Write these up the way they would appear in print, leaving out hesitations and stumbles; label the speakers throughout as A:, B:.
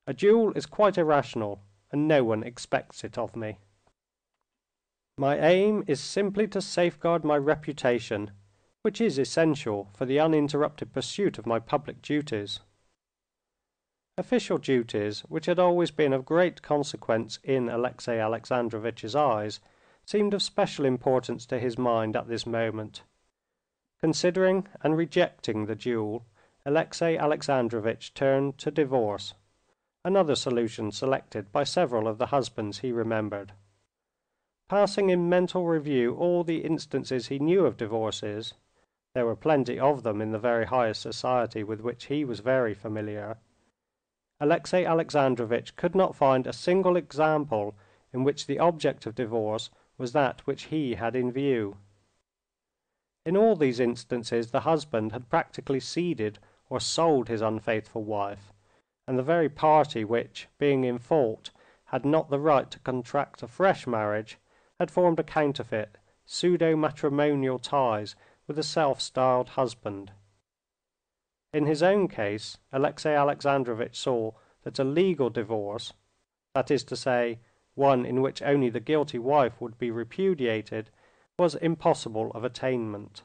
A: A duel is quite irrational, and no one expects it of me. My aim is simply to safeguard my reputation, which is essential for the uninterrupted pursuit of my public duties." Official duties, which had always been of great consequence in Alexey Alexandrovitch's eyes, seemed of special importance to his mind at this moment. Considering and rejecting the duel, Alexey Alexandrovitch turned to divorce, another solution selected by several of the husbands he remembered. Passing in mental review all the instances he knew of divorces, there were plenty of them in the very highest society with which he was very familiar, Alexey Alexandrovitch could not find a single example in which the object of divorce was that which he had in view. In all these instances the husband had practically ceded or sold his unfaithful wife, and the very party which, being in fault, had not the right to contract a fresh marriage, had formed a counterfeit, pseudo-matrimonial ties with a self-styled husband. In his own case, Alexey Alexandrovitch saw that a legal divorce, that is to say, one in which only the guilty wife would be repudiated, was impossible of attainment.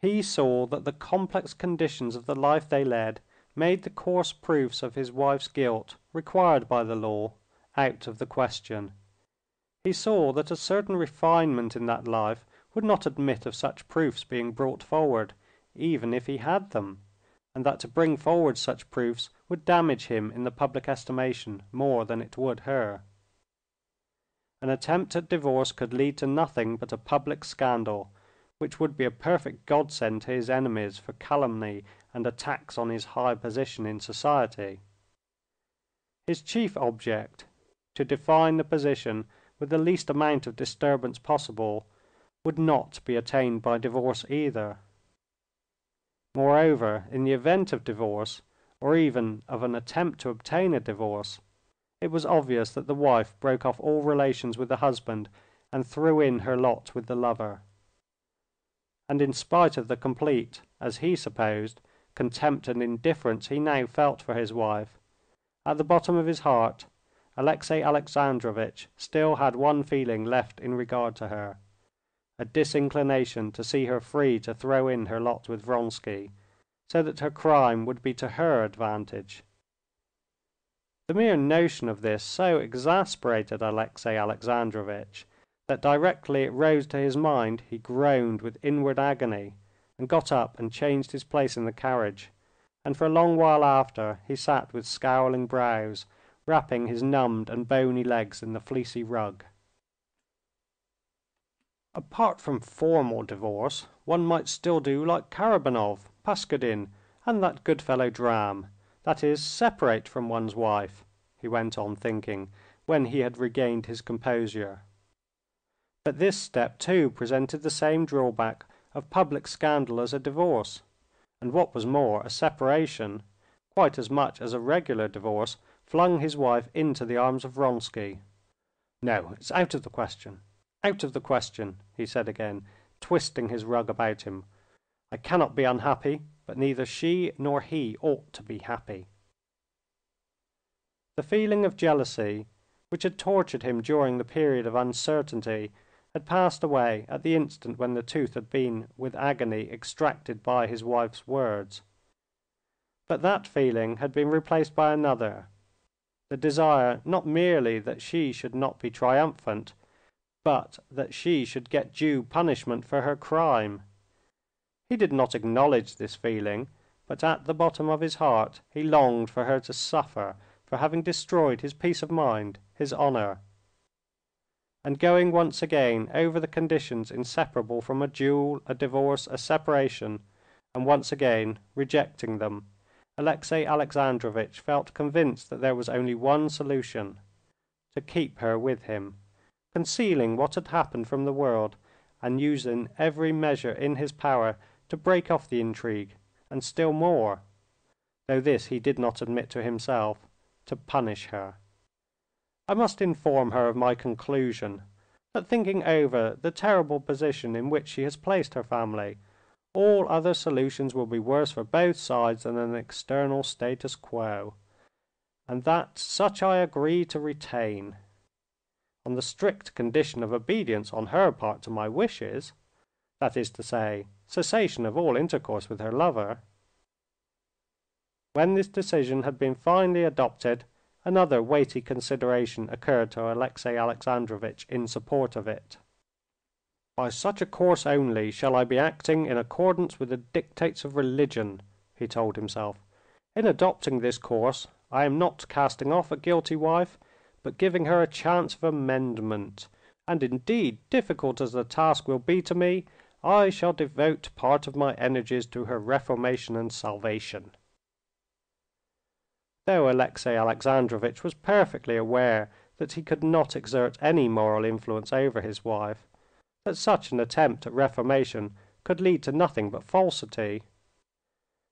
A: He saw that the complex conditions of the life they led made the coarse proofs of his wife's guilt, required by the law, out of the question. He saw that a certain refinement in that life would not admit of such proofs being brought forward, even if he had them, and that to bring forward such proofs would damage him in the public estimation more than it would her. An attempt at divorce could lead to nothing but a public scandal, which would be a perfect godsend to his enemies for calumny and attacks on his high position in society. His chief object, to define the position with the least amount of disturbance possible, would not be attained by divorce either. Moreover, in the event of divorce, or even of an attempt to obtain a divorce, it was obvious that the wife broke off all relations with the husband and threw in her lot with the lover. And in spite of the complete, as he supposed, contempt and indifference he now felt for his wife, at the bottom of his heart, Alexey Alexandrovitch still had one feeling left in regard to her, a disinclination to see her free to throw in her lot with Vronsky, so that her crime would be to her advantage. The mere notion of this so exasperated Alexey Alexandrovitch that directly it rose to his mind he groaned with inward agony, and got up and changed his place in the carriage, and for a long while after he sat with scowling brows, wrapping his numbed and bony legs in the fleecy rug. Apart from formal divorce, one might still do like Karabanov, Paskudin, and that good fellow Dram, that is, separate from one's wife," he went on thinking, when he had regained his composure. But this step too presented the same drawback of public scandal as a divorce, and what was more, a separation, quite as much as a regular divorce, flung his wife into the arms of Vronsky. "No, it's out of the question. Out of the question," he said again, twisting his rug about him. "I cannot be unhappy, but neither she nor he ought to be happy." The feeling of jealousy, which had tortured him during the period of uncertainty, had passed away at the instant when the tooth had been with agony extracted by his wife's words. But that feeling had been replaced by another, the desire not merely that she should not be triumphant, but that she should get due punishment for her crime. He did not acknowledge this feeling, but at the bottom of his heart he longed for her to suffer for having destroyed his peace of mind, his honor. And going once again over the conditions inseparable from a duel, a divorce, a separation, and once again rejecting them, Alexey Alexandrovitch felt convinced that there was only one solution: to keep her with him, concealing what had happened from the world, and using every measure in his power to break off the intrigue, and still more, though this he did not admit to himself, to punish her. I must inform her of my conclusion, that thinking over the terrible position in which she has placed her family, all other solutions will be worse for both sides than an external status quo. and that such I agree to retain, on the strict condition of obedience on her part to my wishes, that is to say, cessation of all intercourse with her lover. When this decision had been finally adopted, another weighty consideration occurred to Alexey Alexandrovitch in support of it. "By such a course only shall I be acting in accordance with the dictates of religion," he told himself. "In adopting this course, I am not casting off a guilty wife, but giving her a chance of amendment, and indeed, difficult as the task will be to me, I shall devote part of my energies to her reformation and salvation." Though Alexey Alexandrovitch was perfectly aware that he could not exert any moral influence over his wife, that such an attempt at reformation could lead to nothing but falsity,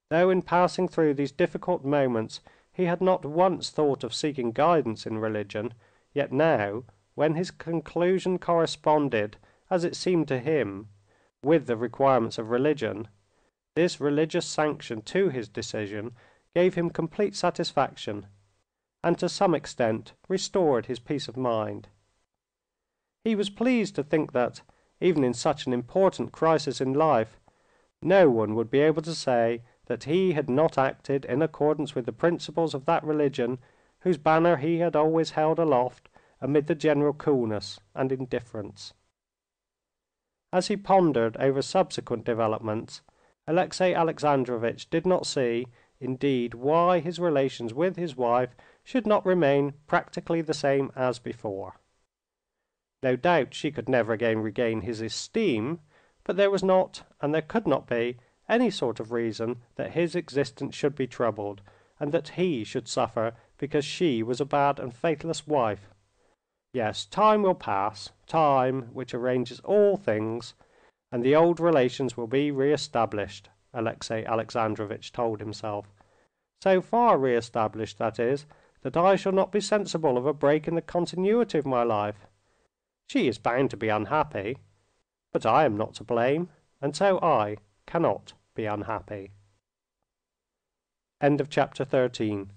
A: though in passing through these difficult moments he had not once thought of seeking guidance in religion, yet now, when his conclusion corresponded, as it seemed to him, with the requirements of religion, this religious sanction to his decision gave him complete satisfaction, and to some extent restored his peace of mind. He was pleased to think that, even in such an important crisis in life, no one would be able to say that he had not acted in accordance with the principles of that religion whose banner he had always held aloft amid the general coolness and indifference. As he pondered over subsequent developments, Alexey Alexandrovitch did not see, indeed, why his relations with his wife should not remain practically the same as before. No doubt she could never again regain his esteem, but there was not, and there could not be, any sort of reason that his existence should be troubled, and that he should suffer because she was a bad and faithless wife. Yes, time will pass, time which arranges all things, and the old relations will be re-established, Alexey Alexandrovitch told himself. So far re-established, that is, that I shall not be sensible of a break in the continuity of my life. She is bound to be unhappy, but I am not to blame, and so I cannot be unhappy. End of chapter 13.